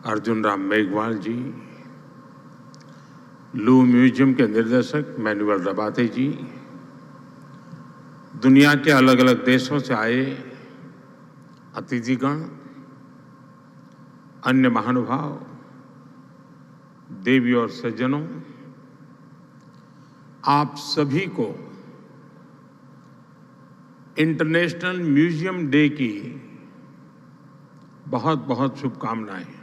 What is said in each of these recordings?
अर्जुन राम मेघवाल जी, लू म्यूजियम के निर्देशक मैनुअल रबाते जी, दुनिया के अलग अलग देशों से आए अतिथिगण, अन्य महानुभाव, देवी और सज्जनों, आप सभी को इंटरनेशनल म्यूजियम डे की बहुत बहुत शुभकामनाएं।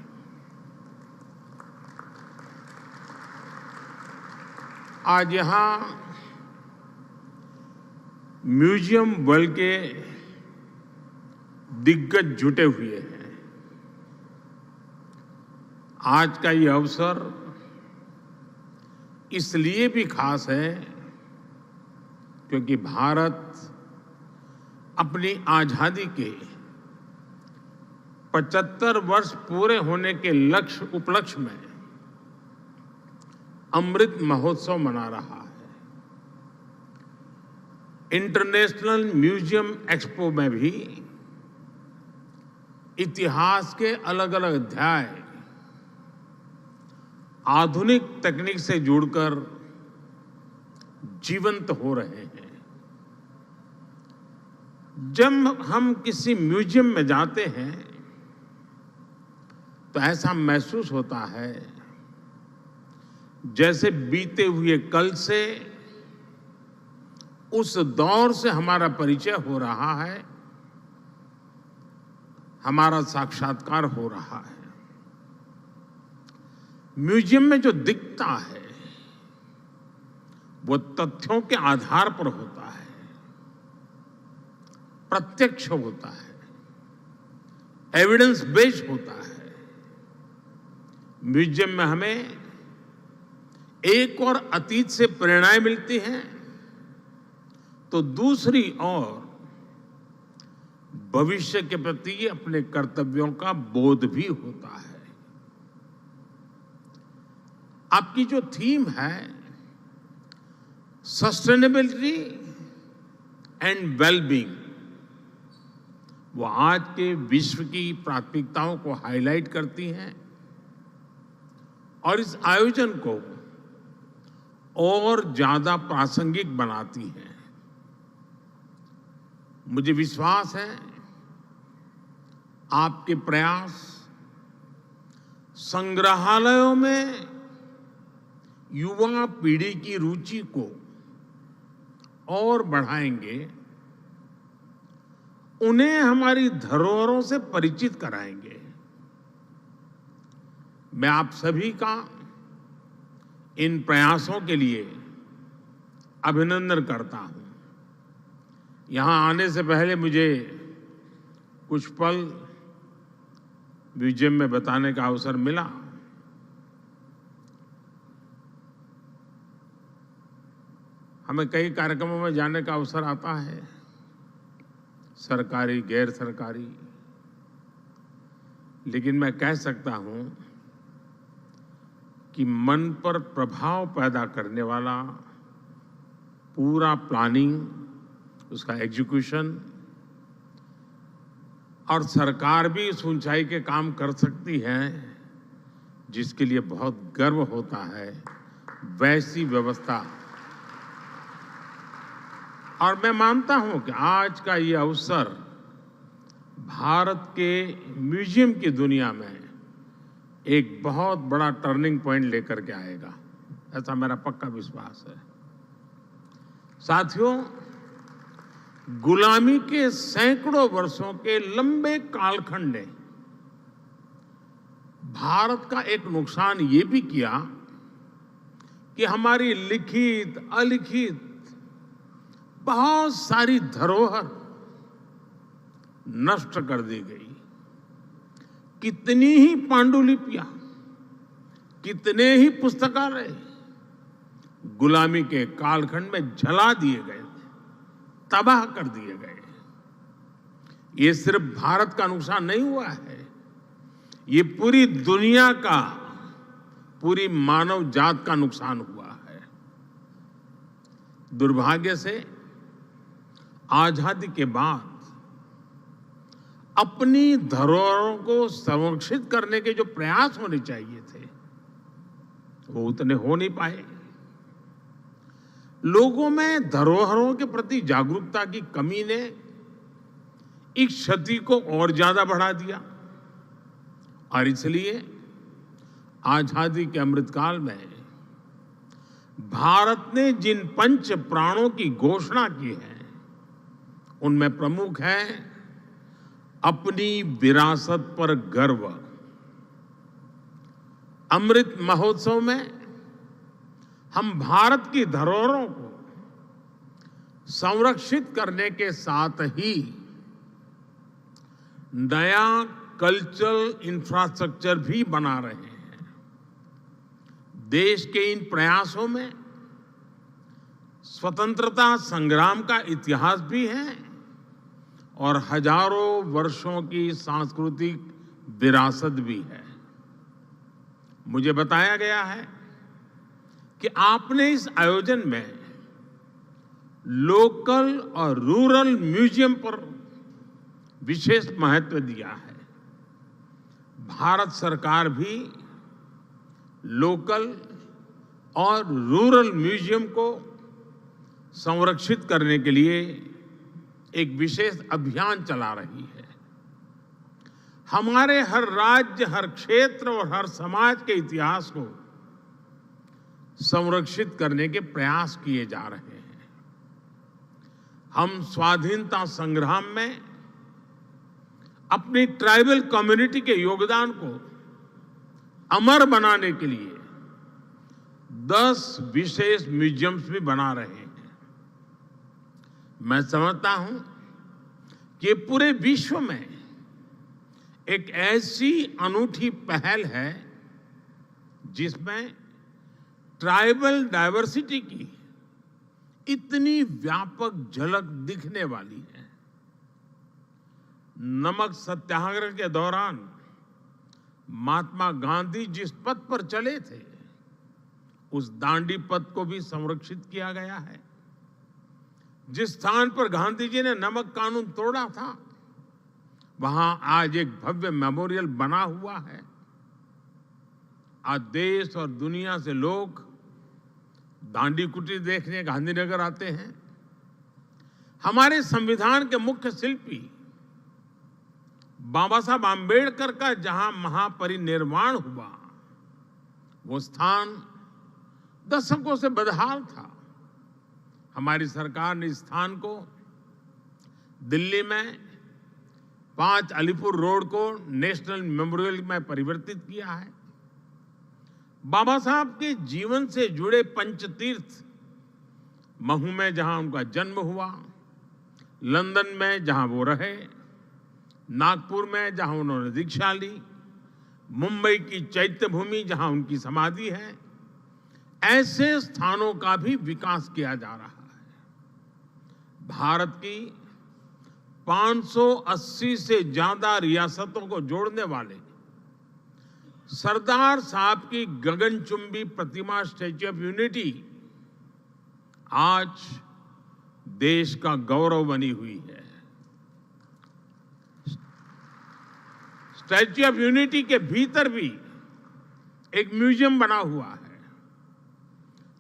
आज यहां म्यूजियम वर्ल्ड के दिग्गज जुटे हुए हैं। आज का ये अवसर इसलिए भी खास है क्योंकि भारत अपनी आजादी के 75 वर्ष पूरे होने के उपलक्ष्य में अमृत महोत्सव मना रहा है। इंटरनेशनल म्यूजियम एक्सपो में भी इतिहास के अलग अलग अध्याय आधुनिक तकनीक से जुड़कर जीवंत हो रहे हैं। जब हम किसी म्यूजियम में जाते हैं तो ऐसा महसूस होता है जैसे बीते हुए कल से, उस दौर से हमारा परिचय हो रहा है, हमारा साक्षात्कार हो रहा है। म्यूजियम में जो दिखता है वो तथ्यों के आधार पर होता है, प्रत्यक्ष होता है, एविडेंस बेस्ड होता है। म्यूजियम में हमें एक और अतीत से प्रेरणाएं मिलती हैं तो दूसरी ओर भविष्य के प्रति अपने कर्तव्यों का बोध भी होता है। आपकी जो थीम है सस्टेनेबिलिटी एंड वेलबींग, वो आज के विश्व की प्राथमिकताओं को हाईलाइट करती हैं और इस आयोजन को और ज्यादा प्रासंगिक बनाती हैं। मुझे विश्वास है आपके प्रयास संग्रहालयों में युवा पीढ़ी की रुचि को और बढ़ाएंगे, उन्हें हमारी धरोहरों से परिचित कराएंगे। मैं आप सभी का इन प्रयासों के लिए अभिनंदन करता हूं। यहां आने से पहले मुझे कुछ पल म्यूजियम में बताने का अवसर मिला। हमें कई कार्यक्रमों में जाने का अवसर आता है, सरकारी, गैर सरकारी, लेकिन मैं कह सकता हूं कि मन पर प्रभाव पैदा करने वाला पूरा प्लानिंग, उसका एग्जीक्यूशन, और सरकार भी इस ऊंचाई के काम कर सकती है जिसके लिए बहुत गर्व होता है, वैसी व्यवस्था। और मैं मानता हूं कि आज का ये अवसर भारत के म्यूजियम की दुनिया में एक बहुत बड़ा टर्निंग पॉइंट लेकर के आएगा, ऐसा मेरा पक्का विश्वास है। साथियों, गुलामी के सैकड़ों वर्षों के लंबे कालखंड ने भारत का एक नुकसान ये भी किया कि हमारी लिखित अलिखित बहुत सारी धरोहर नष्ट कर दी गई। कितनी ही पांडुलिपियां, कितने ही पुस्तकालय गुलामी के कालखंड में जला दिए गए, तबाह कर दिए गए। ये सिर्फ भारत का नुकसान नहीं हुआ है, ये पूरी दुनिया का, पूरी मानव जात का नुकसान हुआ है। दुर्भाग्य से आजादी के बाद अपनी धरोहरों को संरक्षित करने के जो प्रयास होने चाहिए थे वो उतने हो नहीं पाए। लोगों में धरोहरों के प्रति जागरूकता की कमी ने इस क्षति को और ज्यादा बढ़ा दिया और इसलिए आजादी के अमृतकाल में भारत ने जिन पंच प्राणों की घोषणा की है उनमें प्रमुख है अपनी विरासत पर गर्व। अमृत महोत्सव में हम भारत की धरोहरों को संरक्षित करने के साथ ही नया कल्चरल इंफ्रास्ट्रक्चर भी बना रहे हैं। देश के इन प्रयासों में स्वतंत्रता संग्राम का इतिहास भी है और हजारों वर्षों की सांस्कृतिक विरासत भी है। मुझे बताया गया है कि आपने इस आयोजन में लोकल और रूरल म्यूजियम पर विशेष महत्व दिया है। भारत सरकार भी लोकल और रूरल म्यूजियम को संरक्षित करने के लिए एक विशेष अभियान चला रही है। हमारे हर राज्य, हर क्षेत्र और हर समाज के इतिहास को संरक्षित करने के प्रयास किए जा रहे हैं। हम स्वाधीनता संग्राम में अपनी ट्राइबल कम्युनिटी के योगदान को अमर बनाने के लिए 10 विशेष म्यूजियम्स भी बना रहे हैं। मैं समझता हूं कि पूरे विश्व में एक ऐसी अनूठी पहल है जिसमें ट्राइबल डायवर्सिटी की इतनी व्यापक झलक दिखने वाली है। नमक सत्याग्रह के दौरान महात्मा गांधी जिस पथ पर चले थे उस दांडी पथ को भी संरक्षित किया गया है। जिस स्थान पर गांधी जी ने नमक कानून तोड़ा था वहां आज एक भव्य मेमोरियल बना हुआ है। आज देश और दुनिया से लोग दांडी कुटीर देखने गांधीनगर आते हैं। हमारे संविधान के मुख्य शिल्पी बाबा साहब आम्बेडकर का जहां महापरिनिर्वाण हुआ वो स्थान दशकों से बदहाल था। हमारी सरकार ने इस स्थान को दिल्ली में 5 अलीपुर रोड को नेशनल मेमोरियल में परिवर्तित किया है। बाबा साहब के जीवन से जुड़े पंचतीर्थ, महू में जहां उनका जन्म हुआ, लंदन में जहां वो रहे, नागपुर में जहां उन्होंने दीक्षा ली, मुंबई की चैत्य भूमि जहां उनकी समाधि है, ऐसे स्थानों का भी विकास किया जा रहा है। भारत की 580 से ज्यादा रियासतों को जोड़ने वाले सरदार साहब की गगनचुंबी प्रतिमा स्टैच्यू ऑफ यूनिटी आज देश का गौरव बनी हुई है। स्टैच्यू ऑफ यूनिटी के भीतर भी एक म्यूजियम बना हुआ है।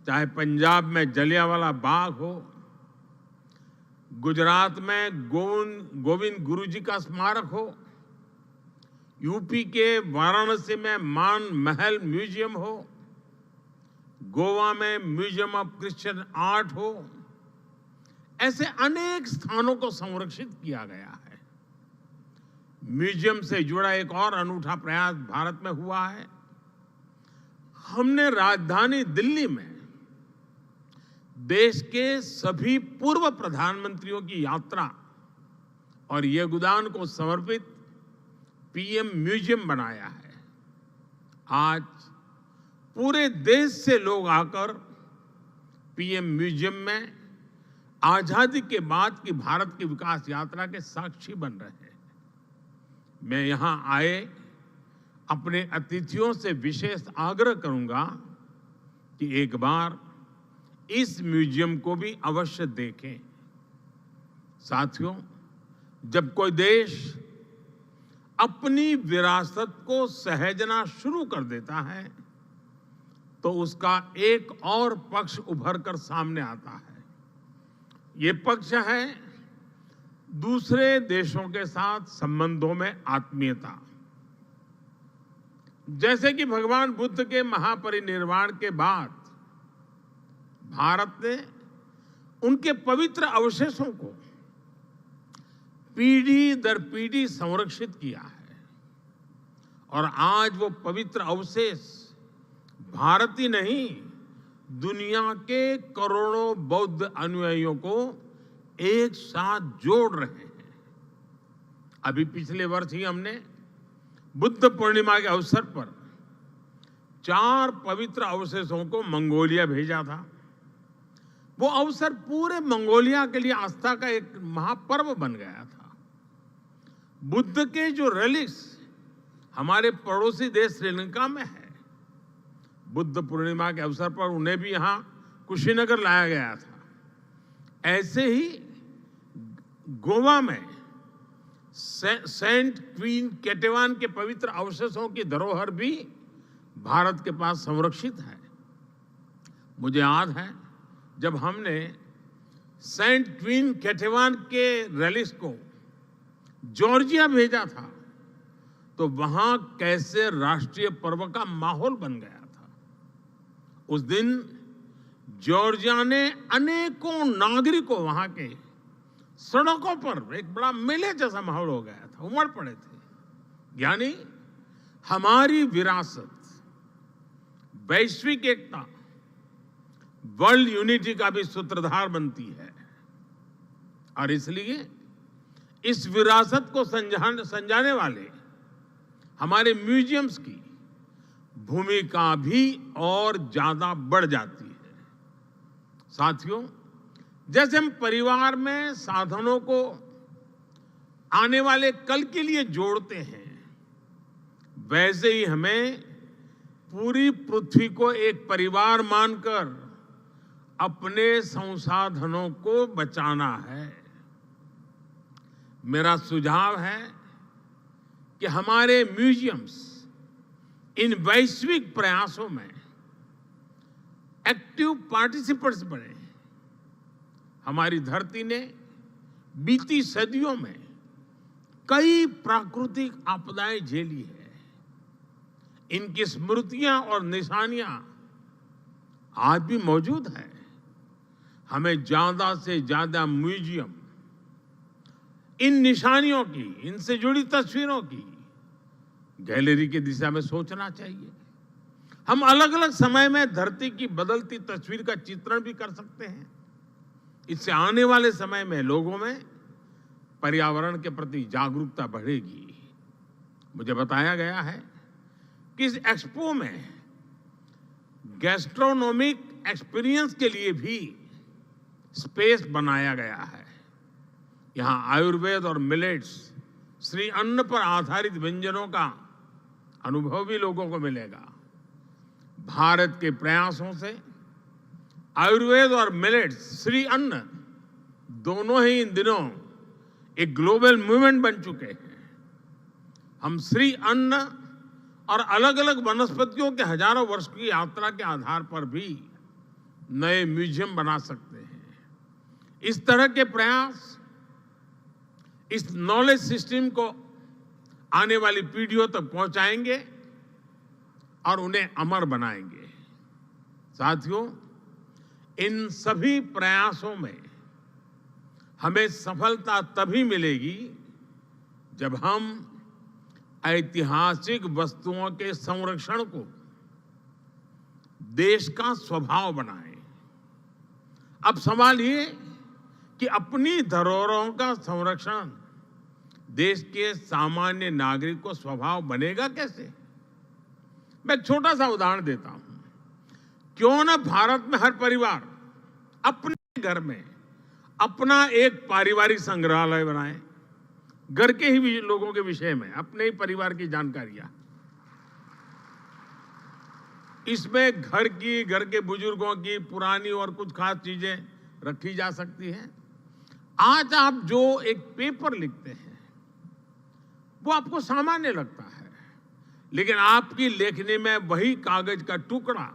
चाहे पंजाब में जलियांवाला बाग हो, गुजरात में गोविंद गुरु जी का स्मारक हो, यूपी के वाराणसी में मान महल म्यूजियम हो, गोवा में म्यूजियम ऑफ क्रिश्चियन आर्ट हो, ऐसे अनेक स्थानों को संरक्षित किया गया है। म्यूजियम से जुड़ा एक और अनूठा प्रयास भारत में हुआ है। हमने राजधानी दिल्ली में देश के सभी पूर्व प्रधानमंत्रियों की यात्रा और योगदान को समर्पित पीएम म्यूजियम बनाया है। आज पूरे देश से लोग आकर पीएम म्यूजियम में आजादी के बाद की भारत की विकास यात्रा के साक्षी बन रहे हैं। मैं यहां आए अपने अतिथियों से विशेष आग्रह करूंगा कि एक बार इस म्यूजियम को भी अवश्य देखें। साथियों, जब कोई देश अपनी विरासत को सहेजना शुरू कर देता है तो उसका एक और पक्ष उभर कर सामने आता है। ये पक्ष है दूसरे देशों के साथ संबंधों में आत्मीयता। जैसे कि भगवान बुद्ध के महापरिनिर्वाण के बाद भारत ने उनके पवित्र अवशेषों को पीढ़ी दर पीढ़ी संरक्षित किया है और आज वो पवित्र अवशेष भारत ही नहीं, दुनिया के करोड़ों बौद्ध अनुयायियों को एक साथ जोड़ रहे हैं। अभी पिछले वर्ष ही हमने बुद्ध पूर्णिमा के अवसर पर 4 पवित्र अवशेषों को मंगोलिया भेजा था। वो अवसर पूरे मंगोलिया के लिए आस्था का एक महापर्व बन गया था। बुद्ध के जो रेलिक्स हमारे पड़ोसी देश श्रीलंका में है, बुद्ध पूर्णिमा के अवसर पर उन्हें भी यहां कुशीनगर लाया गया था। ऐसे ही गोवा में सेंट क्वीन केटेवान के पवित्र अवशेषों की धरोहर भी भारत के पास संरक्षित है। मुझे याद है जब हमने सेंट क्वीन केटेवान के रेलिक्स को जॉर्जिया भेजा था तो वहां कैसे राष्ट्रीय पर्व का माहौल बन गया था। उस दिन जॉर्जिया ने अनेकों नागरिकों वहां के सड़कों पर एक बड़ा मेले जैसा माहौल हो गया था, उमड़ पड़े थे। यानी हमारी विरासत वैश्विक एकता, वर्ल्ड यूनिटी का भी सूत्रधार बनती है और इसलिए इस विरासत को संजाने वाले हमारे म्यूजियम्स की भूमिका भी और ज्यादा बढ़ जाती है। साथियों, जैसे हम परिवार में साधनों को आने वाले कल के लिए जोड़ते हैं, वैसे ही हमें पूरी पृथ्वी को एक परिवार मानकर अपने संसाधनों को बचाना है। मेरा सुझाव है कि हमारे म्यूजियम्स इन वैश्विक प्रयासों में एक्टिव पार्टिसिपेंट्स बने। हमारी धरती ने बीती सदियों में कई प्राकृतिक आपदाएं झेली है। इनकी स्मृतियां और निशानियां आज भी मौजूद है। हमें ज्यादा से ज्यादा म्यूजियम इन निशानियों की, इनसे जुड़ी तस्वीरों की गैलरी की दिशा में सोचना चाहिए। हम अलग अलग समय में धरती की बदलती तस्वीर का चित्रण भी कर सकते हैं। इससे आने वाले समय में लोगों में पर्यावरण के प्रति जागरूकता बढ़ेगी। मुझे बताया गया है कि इस एक्सपो में गैस्ट्रोनोमिक एक्सपीरियंस के लिए भी स्पेस बनाया गया है। यहां आयुर्वेद और मिलेट्स, श्री अन्न पर आधारित व्यंजनों का अनुभव भी लोगों को मिलेगा। भारत के प्रयासों से आयुर्वेद और मिलेट्स, श्री अन्न, दोनों ही इन दिनों एक ग्लोबल मूवमेंट बन चुके हैं। हम श्री अन्न और अलग अलग वनस्पतियों के हजारों वर्ष की यात्रा के आधार पर भी नए म्यूजियम बना सकते हैं। इस तरह के प्रयास इस नॉलेज सिस्टम को आने वाली पीढ़ियों तक पहुंचाएंगे और उन्हें अमर बनाएंगे। साथियों, इन सभी प्रयासों में हमें सफलता तभी मिलेगी जब हम ऐतिहासिक वस्तुओं के संरक्षण को देश का स्वभाव बनाएं। अब सवाल ये कि अपनी धरोहरों का संरक्षण देश के सामान्य नागरिक को स्वभाव बनेगा कैसे? मैं एक छोटा सा उदाहरण देता हूं। क्यों ना भारत में हर परिवार अपने घर में अपना एक पारिवारिक संग्रहालय बनाए, घर के ही लोगों के विषय में, अपने ही परिवार की जानकारियां। इसमें घर के बुजुर्गों की पुरानी और कुछ खास चीजें रखी जा सकती हैं। आज आप जो एक पेपर लिखते हैं वो आपको सामान्य लगता है, लेकिन आपकी लेखनी में वही कागज का टुकड़ा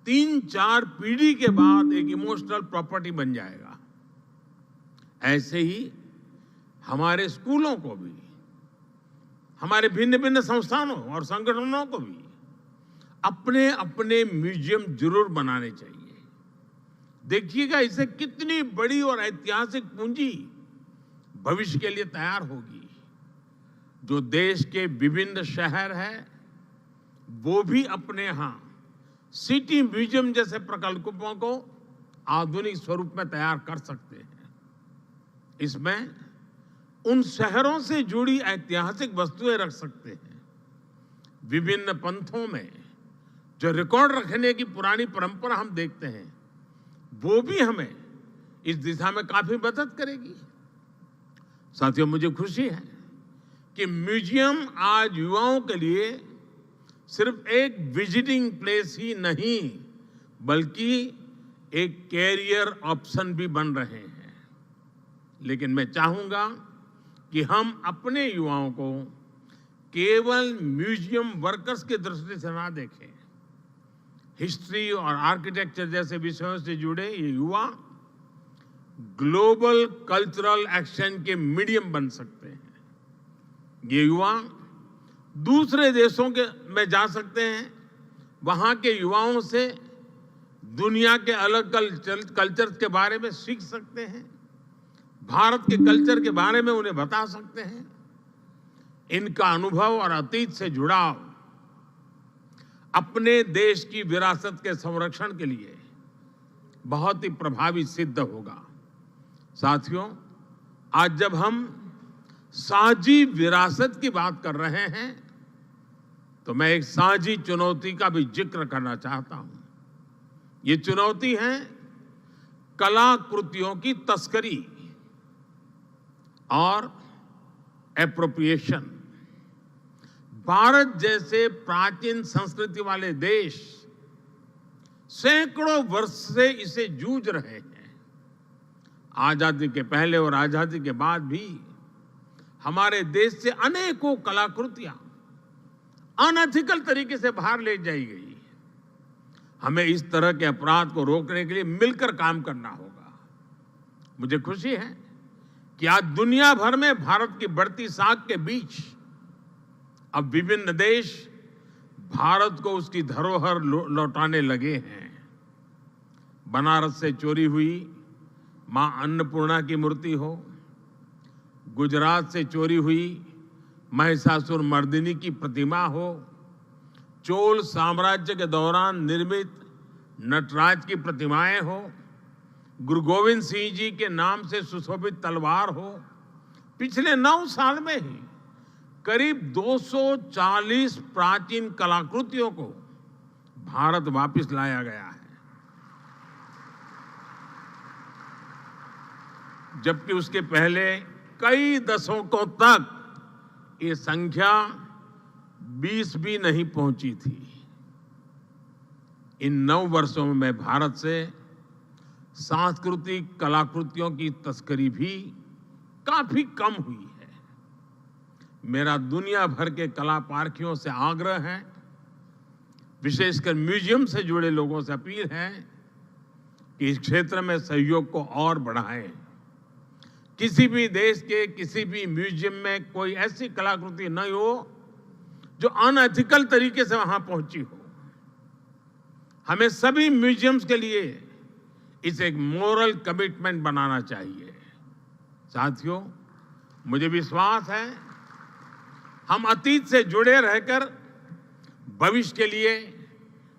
3-4 पीढ़ी के बाद एक इमोशनल प्रॉपर्टी बन जाएगा। ऐसे ही हमारे स्कूलों को भी, हमारे भिन्न भिन्न संस्थानों और संगठनों को भी अपने अपने म्यूजियम जरूर बनाने चाहिए। देखिएगा इससे कितनी बड़ी और ऐतिहासिक पूंजी भविष्य के लिए तैयार होगी। जो देश के विभिन्न शहर हैं, वो भी अपने यहां सिटी म्यूजियम जैसे प्रकल्पों को आधुनिक स्वरूप में तैयार कर सकते हैं। इसमें उन शहरों से जुड़ी ऐतिहासिक वस्तुएं रख सकते हैं। विभिन्न पंथों में जो रिकॉर्ड रखने की पुरानी परंपरा हम देखते हैं, वो भी हमें इस दिशा में काफी मदद करेगी। साथियों, मुझे खुशी है कि म्यूजियम आज युवाओं के लिए सिर्फ एक विजिटिंग प्लेस ही नहीं, बल्कि एक कैरियर ऑप्शन भी बन रहे हैं। लेकिन मैं चाहूंगा कि हम अपने युवाओं को केवल म्यूजियम वर्कर्स की दृष्टि से ना देखें। हिस्ट्री और आर्किटेक्चर जैसे विषयों से जुड़े ये युवा ग्लोबल कल्चरल एक्शन के मीडियम बन सकते हैं। ये युवा दूसरे देशों में जा सकते हैं, वहां के युवाओं से दुनिया के अलग कल्चर के बारे में सीख सकते हैं, भारत के कल्चर के बारे में उन्हें बता सकते हैं। इनका अनुभव और अतीत से जुड़ाव अपने देश की विरासत के संरक्षण के लिए बहुत ही प्रभावी सिद्ध होगा। साथियों, आज जब हम साझी विरासत की बात कर रहे हैं, तो मैं एक साझी चुनौती का भी जिक्र करना चाहता हूं। ये चुनौती है कलाकृतियों की तस्करी और एप्रोप्रिएशन। भारत जैसे प्राचीन संस्कृति वाले देश सैकड़ों वर्ष से इसे जूझ रहे हैं। आजादी के पहले और आजादी के बाद भी हमारे देश से अनेकों कलाकृतियां अनएथिकल तरीके से बाहर ले जाई गई। हमें इस तरह के अपराध को रोकने के लिए मिलकर काम करना होगा। मुझे खुशी है कि आज दुनिया भर में भारत की बढ़ती साख के बीच अब विभिन्न देश भारत को उसकी धरोहर लौटाने लगे हैं। बनारस से चोरी हुई मां अन्नपूर्णा की मूर्ति हो, गुजरात से चोरी हुई महिषासुर मर्दिनी की प्रतिमा हो, चोल साम्राज्य के दौरान निर्मित नटराज की प्रतिमाएं हो, गुरु गोविंद सिंह जी के नाम से सुशोभित तलवार हो, पिछले 9 साल में ही करीब 240 प्राचीन कलाकृतियों को भारत वापस लाया गया है। जबकि उसके पहले कई दशकों तक ये संख्या 20 भी नहीं पहुंची थी। इन 9 वर्षों में भारत से सांस्कृतिक कलाकृतियों की तस्करी भी काफी कम हुई है। मेरा दुनिया भर के कला पारखियों से आग्रह है, विशेषकर म्यूजियम से जुड़े लोगों से अपील है कि इस क्षेत्र में सहयोग को और बढ़ाएं। किसी भी देश के किसी भी म्यूजियम में कोई ऐसी कलाकृति नहीं हो जो अनएथिकल तरीके से वहां पहुंची हो। हमें सभी म्यूजियम्स के लिए इसे एक मोरल कमिटमेंट बनाना चाहिए। साथियों, मुझे विश्वास है हम अतीत से जुड़े रहकर भविष्य के लिए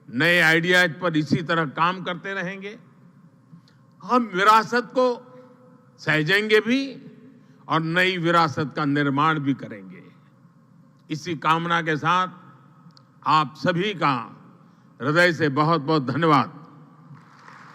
नए आइडियाज पर इसी तरह काम करते रहेंगे। हम विरासत को सहेजेंगे भी और नई विरासत का निर्माण भी करेंगे। इसी कामना के साथ आप सभी का हृदय से बहुत बहुत धन्यवाद।